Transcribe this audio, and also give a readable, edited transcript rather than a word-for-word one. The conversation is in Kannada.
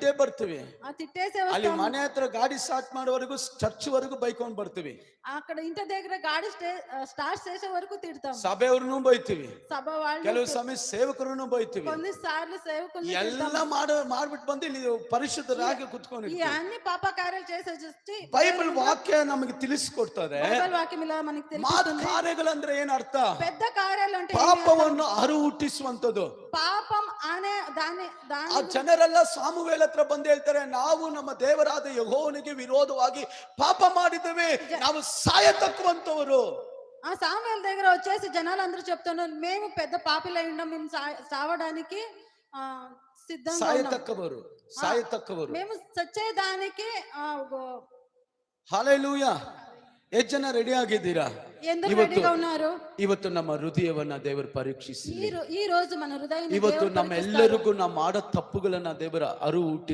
ಬಿಟ್ಟೇ ಬರ್ತೀವಿ. తిట్టేసే ಅಲ್ಲಿ వస్తాం. ಮನೆ ಹತ್ರ ಗಾಡಿ ಸ್ಟಾರ್ಟ್ ಮಾಡೋವರೆಗೂ ಚರ್ಚ್ ವರೆಗೂ ಬೈಕೊಂಡ್ ಬರ್ತೀವಿ. అక్కడ ఇంటి దగ్గర గాడి స్టార్ట్ చేసే వరకు తిడతాం. ಸಭೆಯವ್ರನ್ನೂ ಬೈತೀವಿ, సభ వాళ్ళు ಕೆಲವು ಸಮಯ ಸೇವಕರನ್ನು ಬೈತೀವಿ. కొన్నిసార్లు సేవకుల్ని ಎಲ್ಲ ಮಾಡ್ಬಿಟ್ಟು ಬಂದು ಇಲ್ಲಿ ಪರಿಶುದ್ಧರಾಗಿ ಕುತ್ಕೊಂಡು ఈ అన్ని పాప కార్యాలు చేసి వచ్చి ಬೈಬಲ್ ವಾಕ್ಯ ನಮಗೆ ತಿಳಿಸ್ಕೊಡ್ತದೆ. బైబిల్ వాక్యం ఇలా మనకి తెలుస్తుంది. ಕಾರ್ಯಗಳಂದ್ರೆ ಏನ್ ಅರ್ಥ? పెద్ద కార్యాలు అంటే ಪಾಪವನ್ನು ಅರು ಹುಟ್ಟಿಸುವಂತದ್ದು. పాపం అనే దాని ಆ ಜನರೆಲ್ಲ ಸಾಮುವೇಲ್ ಹತ್ರ ಬಂದು ಹೇಳ್ತಾರೆ, ನಾವು ನಮ್ಮ ದೇವರಾದ ಯೆಹೋವನಿಗೆ ವಿರೋಧವಾಗಿ ಪಾಪ ಮಾಡಿದ್ದೇವೆ, ನಾವು ಸಾಯತಕ್ಕುವಂತವರು. ఆ సామువేలు దగ్గర వచ్చేసి జనాలందరూ చెప్తున్నారు, మేము పెద్ద పాపిలై ఉన్నాం, మేము చావడానికి సిద్ధంగా ಸಾಯತಕ್ಕವರು, ಸಾಯತಕ್ಕವರು, మేము చచ్చేదానికి. ಹಲ್ಲೆಲೂಯಾ. ಎಷ್ಟು ಜನ ರೆಡಿ ಆಗಿದ್ದೀರಾ? ಇವತ್ತು ನಮ್ಮ ಹೃದಯವನ್ನ ದೇವರು ಪರೀಕ್ಷಿಸಿ, ಈ రోజు మన హృదయాన్ని ಇವತ್ತು ನಮ್ಮೆಲ್ಲರಿಗೂ ನಾವು ಮಾಡೋ ತಪ್ಪುಗಳನ್ನ ದೇವರ ಅರಿವು ಹುಟ್ಟಿ